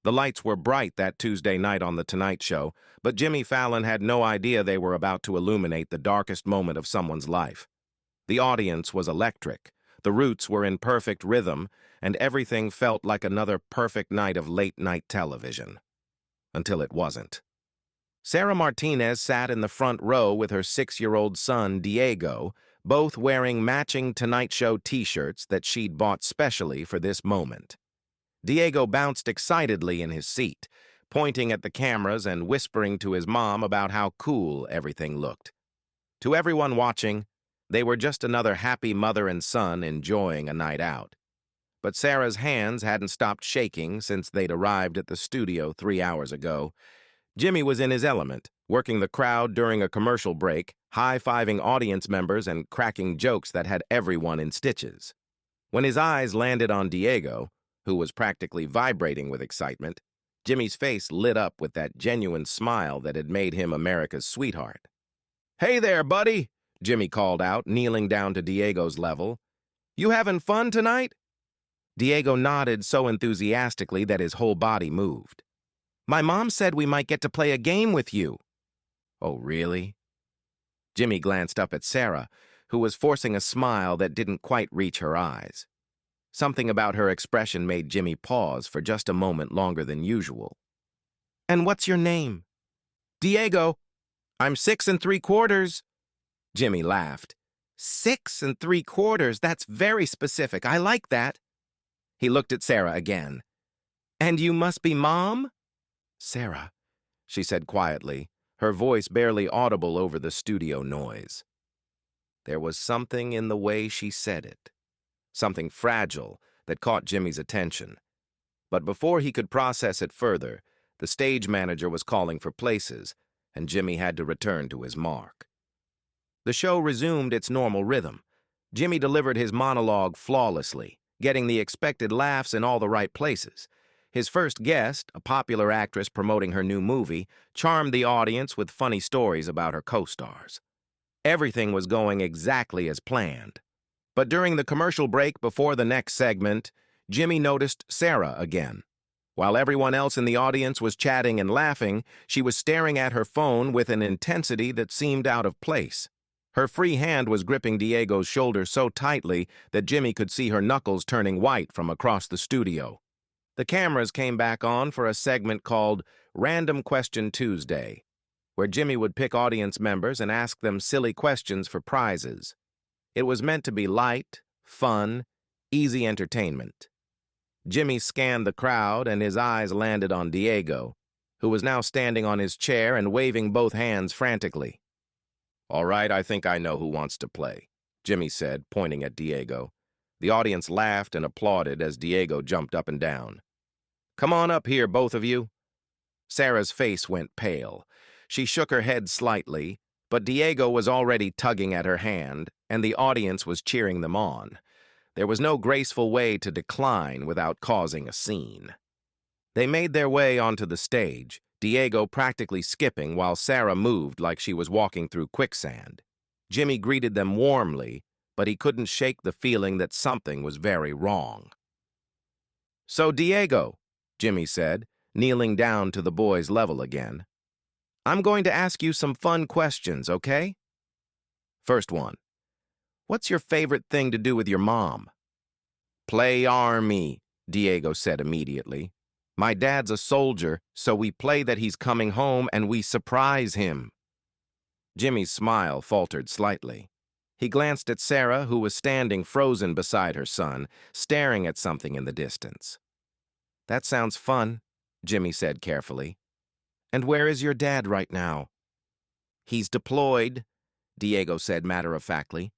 The lights were bright that Tuesday night on The Tonight Show, but Jimmy Fallon had no idea they were about to illuminate the darkest moment of someone's life. The audience was electric, the roots were in perfect rhythm, and everything felt like another perfect night of late-night television. Until it wasn't. Sarah Martinez sat in the front row with her 6-year-old son, Diego, both wearing matching Tonight Show t-shirts that she'd bought specially for this moment. Diego bounced excitedly in his seat, pointing at the cameras and whispering to his mom about how cool everything looked. To everyone watching, they were just another happy mother and son enjoying a night out. But Sarah's hands hadn't stopped shaking since they'd arrived at the studio 3 hours ago. Jimmy was in his element, working the crowd during a commercial break, high-fiving audience members and cracking jokes that had everyone in stitches. When his eyes landed on Diego, who was practically vibrating with excitement, Jimmy's face lit up with that genuine smile that had made him America's sweetheart. "Hey there, buddy," Jimmy called out, kneeling down to Diego's level. "You having fun tonight?" Diego nodded so enthusiastically that his whole body moved. "My mom said we might get to play a game with you." "Oh, really?" Jimmy glanced up at Sarah, who was forcing a smile that didn't quite reach her eyes. Something about her expression made Jimmy pause for just a moment longer than usual. "And what's your name?" "Diego. I'm 6 3/4." Jimmy laughed. 6 3/4, that's very specific. I like that. He looked at Sarah again. "And you must be Mom?" "Sarah," she said quietly, her voice barely audible over the studio noise. There was something in the way she said it. Something fragile that caught Jimmy's attention. But before he could process it further, the stage manager was calling for places, and Jimmy had to return to his mark. The show resumed its normal rhythm. Jimmy delivered his monologue flawlessly, getting the expected laughs in all the right places. His first guest, a popular actress promoting her new movie, charmed the audience with funny stories about her co-stars. Everything was going exactly as planned. But during the commercial break before the next segment, Jimmy noticed Sarah again. While everyone else in the audience was chatting and laughing, she was staring at her phone with an intensity that seemed out of place. Her free hand was gripping Diego's shoulder so tightly that Jimmy could see her knuckles turning white from across the studio. The cameras came back on for a segment called Random Question Tuesday, where Jimmy would pick audience members and ask them silly questions for prizes. It was meant to be light, fun, easy entertainment. Jimmy scanned the crowd and his eyes landed on Diego, who was now standing on his chair and waving both hands frantically. "All right, I think I know who wants to play," Jimmy said, pointing at Diego. The audience laughed and applauded as Diego jumped up and down. "Come on up here, both of you." Sarah's face went pale. She shook her head slightly, but Diego was already tugging at her hand, and the audience was cheering them on. There was no graceful way to decline without causing a scene. They made their way onto the stage, Diego practically skipping while Sarah moved like she was walking through quicksand. Jimmy greeted them warmly, but he couldn't shake the feeling that something was very wrong. "So, Diego," Jimmy said, kneeling down to the boy's level again, "I'm going to ask you some fun questions, okay? First one. What's your favorite thing to do with your mom?" "Play Army," Diego said immediately. "My dad's a soldier, so we play that he's coming home and we surprise him." Jimmy's smile faltered slightly. He glanced at Sarah, who was standing frozen beside her son, staring at something in the distance. "That sounds fun," Jimmy said carefully. "And where is your dad right now?" "He's deployed," Diego said matter-of-factly.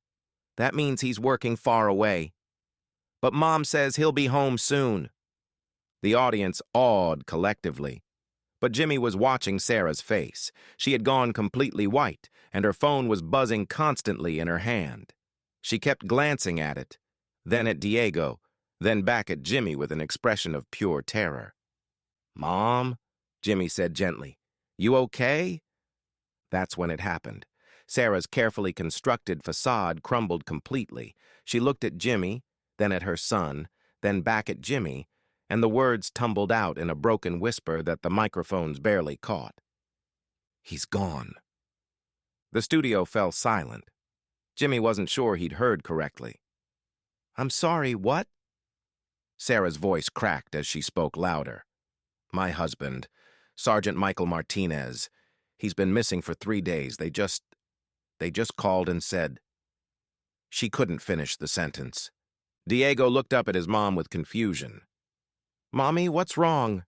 "That means he's working far away. But Mom says he'll be home soon." The audience awed collectively. But Jimmy was watching Sarah's face. She had gone completely white, and her phone was buzzing constantly in her hand. She kept glancing at it, then at Diego, then back at Jimmy with an expression of pure terror. "Mom," Jimmy said gently, "you okay?" That's when it happened. Sarah's carefully constructed facade crumbled completely. She looked at Jimmy, then at her son, then back at Jimmy, and the words tumbled out in a broken whisper that the microphones barely caught. "He's gone." The studio fell silent. Jimmy wasn't sure he'd heard correctly. "I'm sorry, what?" Sarah's voice cracked as she spoke louder. "My husband, Sergeant Michael Martinez. He's been missing for 3 days. They just called and said—" She couldn't finish the sentence. Diego looked up at his mom with confusion. "Mommy, what's wrong?"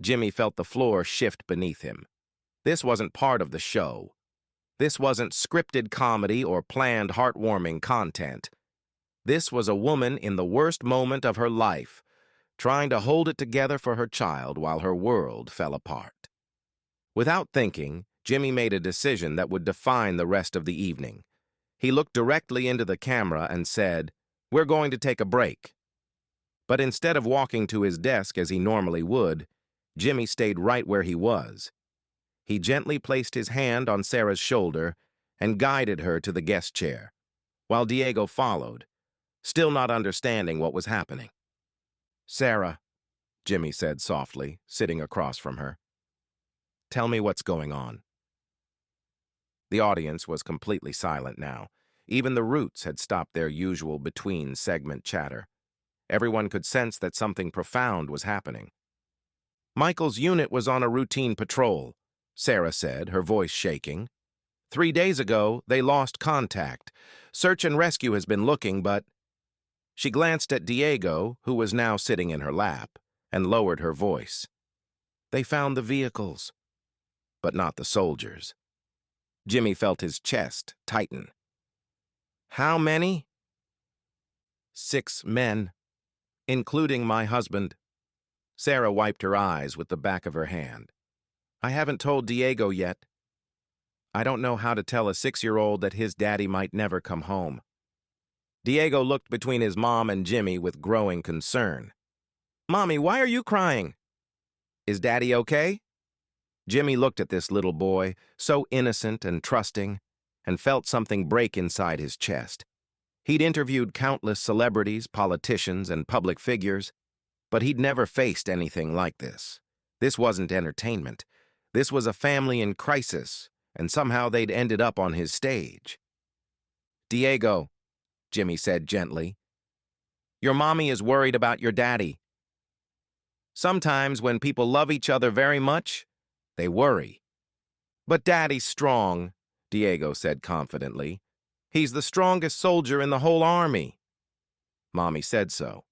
Jimmy felt the floor shift beneath him. This wasn't part of the show. This wasn't scripted comedy or planned heartwarming content. This was a woman in the worst moment of her life, trying to hold it together for her child while her world fell apart. Without thinking, Jimmy made a decision that would define the rest of the evening. He looked directly into the camera and said, "We're going to take a break." But instead of walking to his desk as he normally would, Jimmy stayed right where he was. He gently placed his hand on Sarah's shoulder and guided her to the guest chair, while Diego followed, still not understanding what was happening. "Sarah," Jimmy said softly, sitting across from her, "tell me what's going on." The audience was completely silent now. Even the Roots had stopped their usual between-segment chatter. Everyone could sense that something profound was happening. "Michael's unit was on a routine patrol," Sarah said, her voice shaking. "3 days ago, they lost contact. Search and rescue has been looking, but—" She glanced at Diego, who was now sitting in her lap, and lowered her voice. "They found the vehicles, but not the soldiers." Jimmy felt his chest tighten. "How many?" "6 men, including my husband." Sarah wiped her eyes with the back of her hand. "I haven't told Diego yet. I don't know how to tell a 6-year-old that his daddy might never come home." Diego looked between his mom and Jimmy with growing concern. "Mommy, why are you crying? Is Daddy okay?" Jimmy looked at this little boy, so innocent and trusting, and felt something break inside his chest. He'd interviewed countless celebrities, politicians, and public figures, but he'd never faced anything like this. This wasn't entertainment. This was a family in crisis, and somehow they'd ended up on his stage. "Diego," Jimmy said gently, "your mommy is worried about your daddy. Sometimes when people love each other very much, they worry. But Daddy's strong," Diego said confidently. "He's the strongest soldier in the whole army." Mommy said so.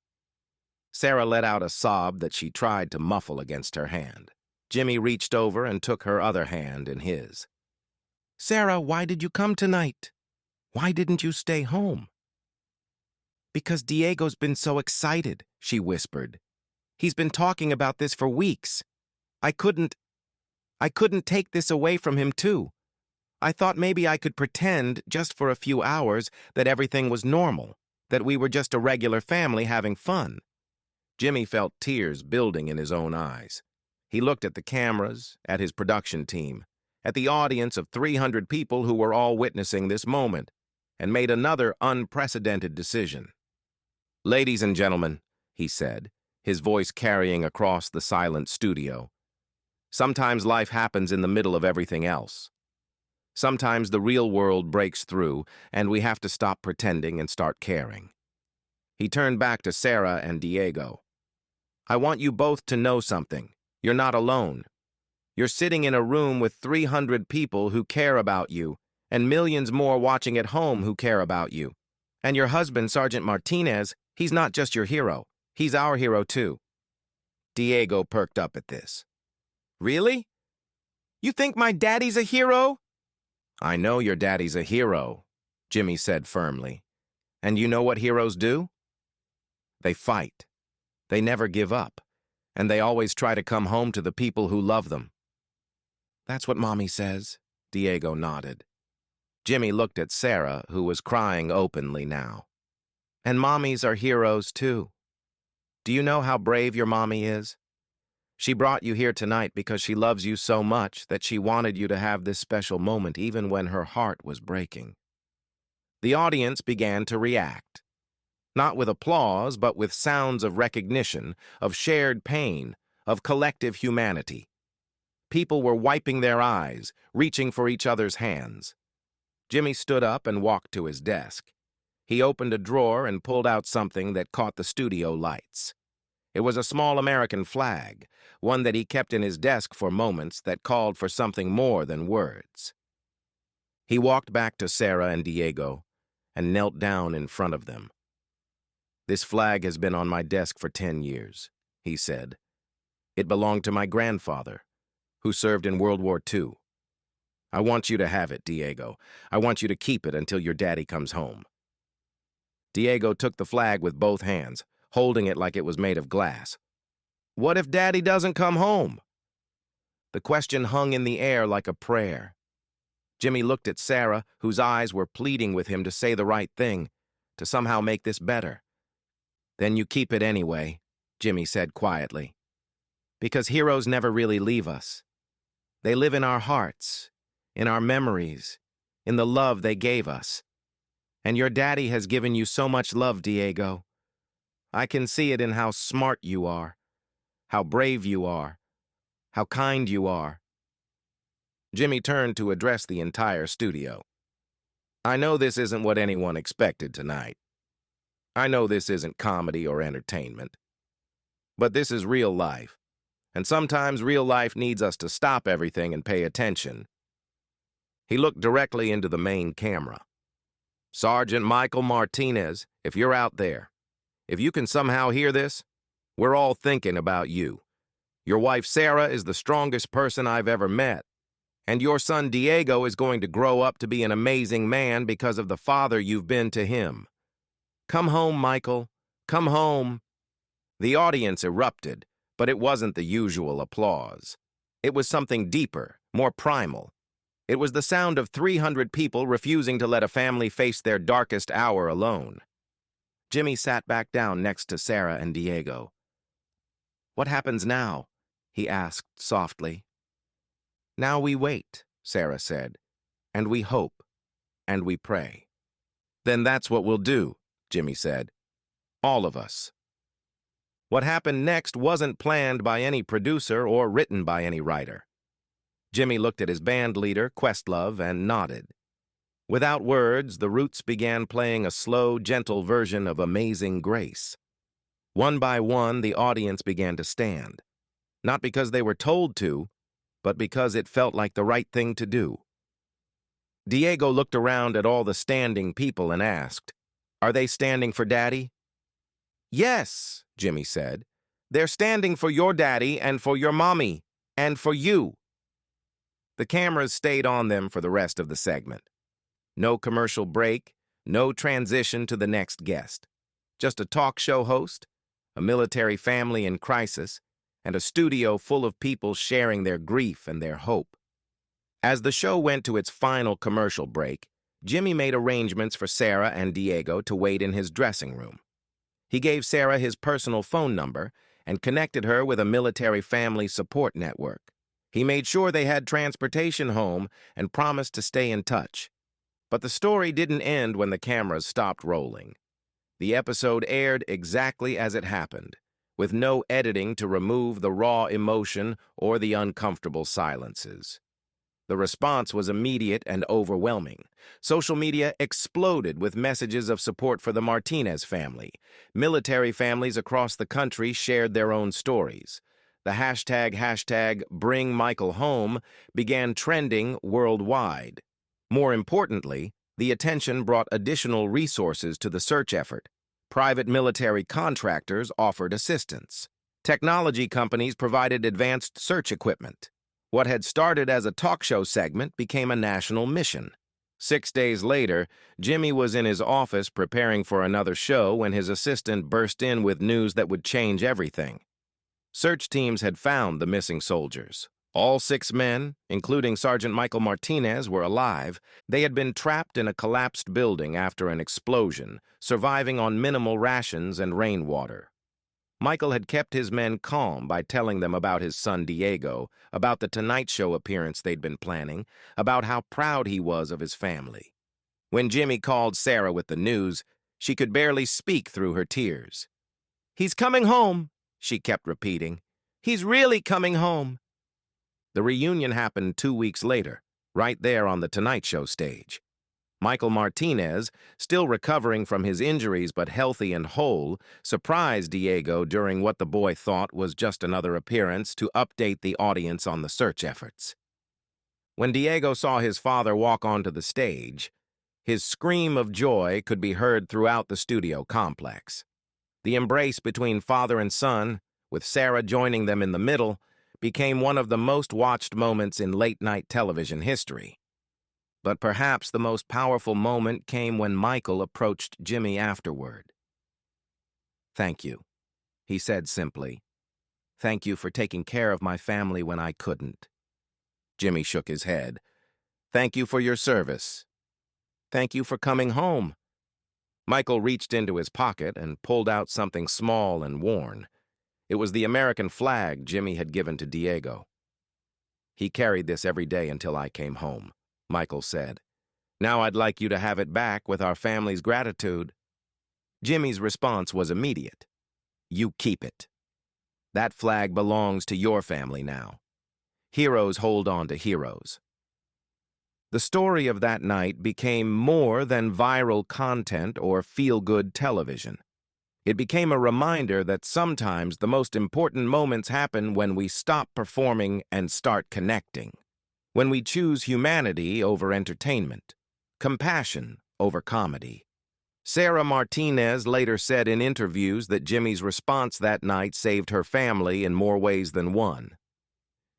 Sarah let out a sob that she tried to muffle against her hand. Jimmy reached over and took her other hand in his. "Sarah, why did you come tonight? Why didn't you stay home?" "Because Diego's been so excited," she whispered. "He's been talking about this for weeks. I couldn't take this away from him too. I thought maybe I could pretend, just for a few hours, that everything was normal, that we were just a regular family having fun." Jimmy felt tears building in his own eyes. He looked at the cameras, at his production team, at the audience of 300 people who were all witnessing this moment, and made another unprecedented decision. "Ladies and gentlemen," he said, his voice carrying across the silent studio, "sometimes life happens in the middle of everything else. Sometimes the real world breaks through, and we have to stop pretending and start caring." He turned back to Sarah and Diego. "I want you both to know something. You're not alone. You're sitting in a room with 300 people who care about you, and millions more watching at home who care about you. And your husband, Sergeant Martinez, he's not just your hero. He's our hero too." Diego perked up at this. "Really? You think my daddy's a hero?" "I know your daddy's a hero," Jimmy said firmly. "And you know what heroes do? They fight. They never give up, and they always try to come home to the people who love them." "That's what Mommy says," Diego nodded. Jimmy looked at Sarah, who was crying openly now. "And mommies are heroes too. Do you know how brave your mommy is? She brought you here tonight because she loves you so much that she wanted you to have this special moment even when her heart was breaking." The audience began to react. Not with applause, but with sounds of recognition, of shared pain, of collective humanity. People were wiping their eyes, reaching for each other's hands. Jimmy stood up and walked to his desk. He opened a drawer and pulled out something that caught the studio lights. It was a small American flag, one that he kept in his desk for moments that called for something more than words. He walked back to Sarah and Diego and knelt down in front of them. "This flag has been on my desk for 10 years, he said. "It belonged to my grandfather, who served in World War II. I want you to have it, Diego. I want you to keep it until your daddy comes home." Diego took the flag with both hands, holding it like it was made of glass. "What if Daddy doesn't come home?" The question hung in the air like a prayer. Jimmy looked at Sarah, whose eyes were pleading with him to say the right thing, to somehow make this better. "Then you keep it anyway," Jimmy said quietly. "Because heroes never really leave us. They live in our hearts, in our memories, in the love they gave us. And your daddy has given you so much love, Diego. I can see it in how smart you are, how brave you are, how kind you are." Jimmy turned to address the entire studio. "I know this isn't what anyone expected tonight. I know this isn't comedy or entertainment. But this is real life, and sometimes real life needs us to stop everything and pay attention." He looked directly into the main camera. "Sergeant Michael Martinez, if you're out there, if you can somehow hear this, we're all thinking about you. Your wife Sarah is the strongest person I've ever met, and your son Diego is going to grow up to be an amazing man because of the father you've been to him. Come home, Michael. Come home." The audience erupted, but it wasn't the usual applause. It was something deeper, more primal. It was the sound of 300 people refusing to let a family face their darkest hour alone. Jimmy sat back down next to Sarah and Diego. "What happens now?" he asked softly. "Now we wait," Sarah said, "and we hope, and we pray." "Then that's what we'll do," Jimmy said. "All of us." What happened next wasn't planned by any producer or written by any writer. Jimmy looked at his band leader, Questlove, and nodded. Without words, the Roots began playing a slow, gentle version of Amazing Grace. One by one, the audience began to stand. Not because they were told to, but because it felt like the right thing to do. Diego looked around at all the standing people and asked, "Are they standing for Daddy?" "Yes," Jimmy said. "They're standing for your daddy and for your mommy and for you." The cameras stayed on them for the rest of the segment. No commercial break, no transition to the next guest. Just a talk show host, a military family in crisis, and a studio full of people sharing their grief and their hope. As the show went to its final commercial break, Jimmy made arrangements for Sarah and Diego to wait in his dressing room. He gave Sarah his personal phone number and connected her with a military family support network. He made sure they had transportation home and promised to stay in touch. But the story didn't end when the cameras stopped rolling. The episode aired exactly as it happened, with no editing to remove the raw emotion or the uncomfortable silences. The response was immediate and overwhelming. Social media exploded with messages of support for the Martinez family. Military families across the country shared their own stories. The hashtag Bring Michael Home began trending worldwide. More importantly, the attention brought additional resources to the search effort. Private military contractors offered assistance. Technology companies provided advanced search equipment. What had started as a talk show segment became a national mission. 6 days later, Jimmy was in his office preparing for another show when his assistant burst in with news that would change everything. Search teams had found the missing soldiers. All 6 men, including Sergeant Michael Martinez, were alive. They had been trapped in a collapsed building after an explosion, surviving on minimal rations and rainwater. Michael had kept his men calm by telling them about his son Diego, about the Tonight Show appearance they'd been planning, about how proud he was of his family. When Jimmy called Sarah with the news, She could barely speak through her tears. "He's coming home," she kept repeating. "He's really coming home." The reunion happened 2 weeks later, right there on the Tonight Show stage. Michael Martinez, still recovering from his injuries but healthy and whole, surprised Diego during what the boy thought was just another appearance to update the audience on the search efforts. When Diego saw his father walk onto the stage, his scream of joy could be heard throughout the studio complex. The embrace between father and son, with Sarah joining them in the middle, became one of the most watched moments in late-night television history. But perhaps the most powerful moment came when Michael approached Jimmy afterward. "Thank you," he said simply. "Thank you for taking care of my family when I couldn't." Jimmy shook his head. "Thank you for your service. Thank you for coming home." Michael reached into his pocket and pulled out something small and worn. It was the American flag Jimmy had given to Diego. "He carried this every day until I came home," Michael said. "Now I'd like you to have it back with our family's gratitude." Jimmy's response was immediate. "You keep it. That flag belongs to your family now. Heroes hold on to heroes." The story of that night became more than viral content or feel-good television. It became a reminder that sometimes the most important moments happen when we stop performing and start connecting. When we choose humanity over entertainment, compassion over comedy. Sarah Martinez later said in interviews that Jimmy's response that night saved her family in more ways than one.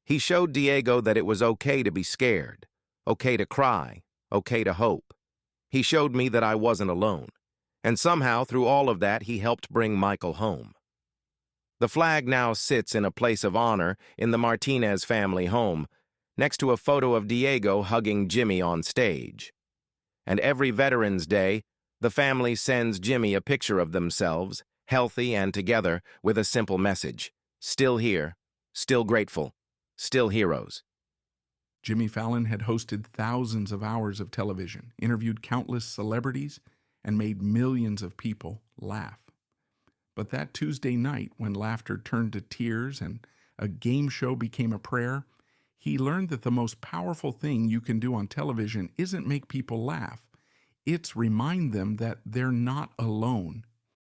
He showed Diego that it was okay to be scared, okay to cry, okay to hope. He showed me that I wasn't alone. And somehow, through all of that, he helped bring Michael home. The flag now sits in a place of honor in the Martinez family home, next to a photo of Diego hugging Jimmy on stage. And every Veterans Day, the family sends Jimmy a picture of themselves, healthy and together, with a simple message: still here, still grateful, still heroes. Jimmy Fallon had hosted thousands of hours of television, interviewed countless celebrities, and made millions of people laugh. But that Tuesday night, when laughter turned to tears and a game show became a prayer, he learned that the most powerful thing you can do on television isn't make people laugh. It's remind them that they're not alone.